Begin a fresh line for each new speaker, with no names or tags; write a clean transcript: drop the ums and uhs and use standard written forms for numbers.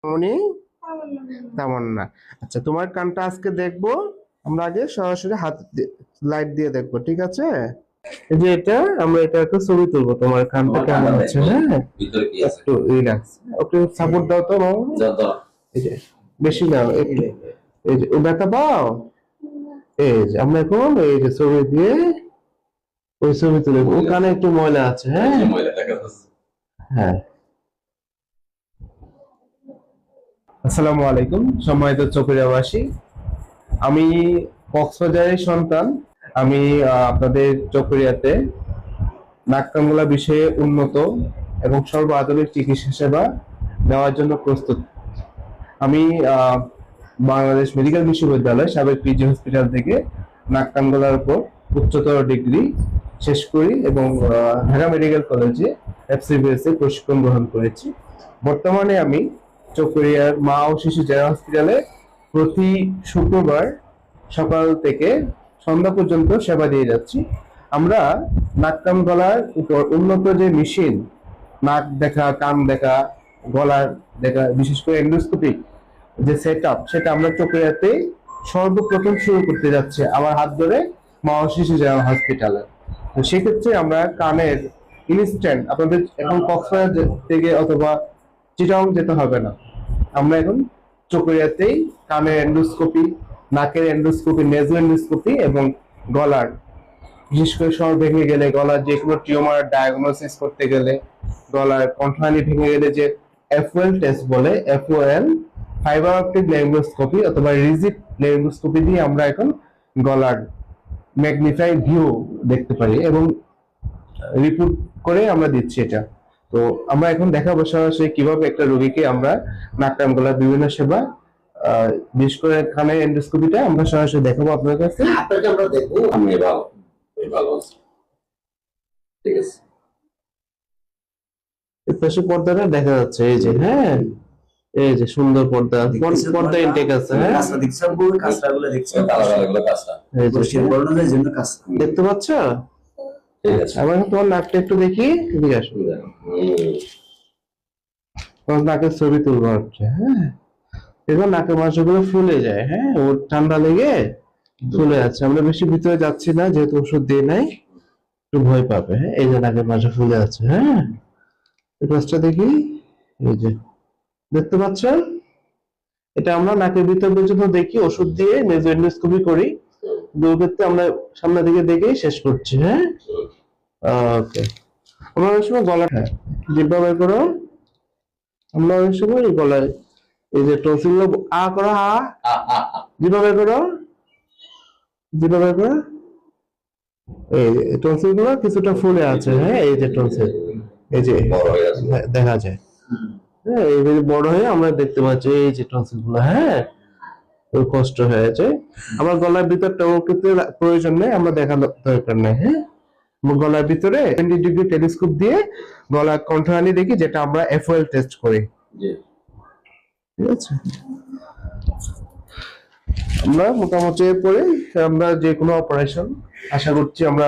উনি তামান্না। আচ্ছা, তোমার কানটা আজকে দেখবো আমরা। আগে সরাসরি হাত লাইট দিয়ে দেখবো, ঠিক আছে? এই যে এটা, আমরা এটা একটা ছবি তুলবো। তোমার কানটা কেমন হচ্ছে? হ্যাঁ, একটু রিল্যাক্স, একটু সাপোর্ট দাও তো বাবু। এই যে বেশি না, একটু। এই যে ও ব্যথা পাও। এই যে আমরা এখন এই যে ছবি দিয়ে ওই ছবি তুলে, ও কানে একটু ময়লা আছে। হ্যাঁ হ্যাঁ। আসসালামু আলাইকুম সম্মানিত চকরিয়াবাসী। আমি কক্সবাজারের সন্তান। আমি আপনাদের চকরিয়াতে নাক কান গলা বিষয়ে উন্নত এবং সর্ব আধুনিক চিকিৎসা সেবা দেওয়ার জন্য প্রস্তুত। আমি বাংলাদেশ মেডিকেল বিশ্ববিদ্যালয় সাবেক পিজি হসপিটাল থেকে নাক কান গলার উপর উচ্চতর ডিগ্রি শেষ করি এবং ঢাকা মেডিকেল কলেজে এফসিবিএস এ প্রশিক্ষণ গ্রহণ করেছি। বর্তমানে আমি চকরিয়ার মা ও শিশু জেনারেল হসপিটালে প্রতি শুক্রবার সকাল থেকে সন্ধ্যা পর্যন্ত সেবা দিয়ে যাচ্ছি। আমরা নাক কান গলার উপর উন্নত যে মেশিন, নাক দেখা, কান দেখা, গলার দেখা, বিশেষ করে এন্ডোস্কোপি যে সেট আপ, সেটা আমরা চকরিয়াতে সর্বপ্রথম শুরু করতে যাচ্ছি আমার হাত ধরে মা ও শিশু জেনারেল হসপিটালে। তো সেক্ষেত্রে আমরা কানের ইনস্ট্যান্ট, আপনাদের এখন কক্সবাজার থেকে অথবা চিটাগং যেতে হবে না। আমরা এখন চকরিয়াতেই কানের এন্ডোস্কোপি, নাকের এন্ডোস্কোপি, নেজো এন্ডোস্কোপি এবং গলার, বিশেষ করে স্বর ভেঙে গেলে, গলার যে কোনো টিউমার ডায়াগনোসিস করতে গেলে, গলার কণ্ঠনালী ভেঙে গেলে যে এফওএল টেস্ট বলে, এফওএল ফাইবার অপটিক ল্যারিঙ্গোস্কোপি অথবা রিজিড ল্যারিঙ্গোস্কোপি দিয়ে আমরা এখন গলার ম্যাগনিফাই ভিউ দেখতে পারি এবং রিপোর্ট করে আমরা দিচ্ছি এটা। তো আমরা এখন দেখাবো সরাসরি কিভাবে একটা রোগীকে আমরা নাক কান গলার বিভিন্ন সেবা, বিশেষ করে কানে এন্ডোস্কোপিটা আমরা সরাসরি দেখাবো আপনার কাছে।
আপনাকে আমরা দেখবো। আমি ভালো আছি। ঠিক আছে।
পাশে পর্দাটা দেখা যাচ্ছে, এই যে। হ্যাঁ, এই যে সুন্দর পর্দা, পর্দা ইনটেক আছে। হ্যাঁ,
কাঁচা দেখছেন, পুরো কাঁচাগুলো দেখছেন, কাঁচাগুলো কাঁচা। এই যে সেই বর্ণনার জন্য কাঁচা
দেখতে পাচ্ছ?
ঠিক আছে।
আবার তোমার নাকটা একটু দেখি, এদিকে আসো। তোমার নাকের ছবি তুলবো হচ্ছে। হ্যাঁ, এবার নাকের মাংসগুলো ফুলে যায়। হ্যাঁ, ওর ঠান্ডা লেগে ফুলে আছে। আমরা বেশি ভিতরে যাচ্ছি না, যেহেতু ওষুধ দিয়ে নাই, একটু ভয় পাবে। হ্যাঁ, এই যে নাকের মাংস ফুলে আছে। হ্যাঁ, এই পাশটা দেখি, এই যে দেখতে পাচ্ছ? এটা আমরা নাকের ভিতর পর্যন্ত দেখি, ওষুধ দিয়ে নেজো এন্ডোস্কোপি করি। দুর্গতে আমরা সামনের দিকে দেখেই শেষ করছি। হ্যাঁ, ওকে। আমরা অনেক সময় গলা, হ্যাঁ, জিহ্বা বের করো। আমরা অনেক সময় গলায় এই যে টনসিল গুলো আ করো, জিহ্বা বের করো, জিহ্বা বের করো। এই টনসিল গুলো কিছুটা ফুলে আছে। হ্যাঁ, এই যে টনসিল, এই যে দেখা যায়। হ্যাঁ, এই বড় হয়ে আমরা দেখতে পাচ্ছি এই যে টনসিল গুলো। হ্যাঁ, কষ্ট হয়েছে। আমার গলার ভিতরটা প্রয়োজন নেই, আমরা দেখানোর দরকার নেই। হ্যাঁ, গলার ভিতরে 20 ডিগ্রি টেলিস্কোপ দিয়ে গলার কণ্ঠনালী দেখি, যেটা আমরা এফওএল টেস্ট করি। ঠিক আছে, আমরা মোটামুটি এরপরে আমরা যে কোনো অপারেশন আশা করছি আমরা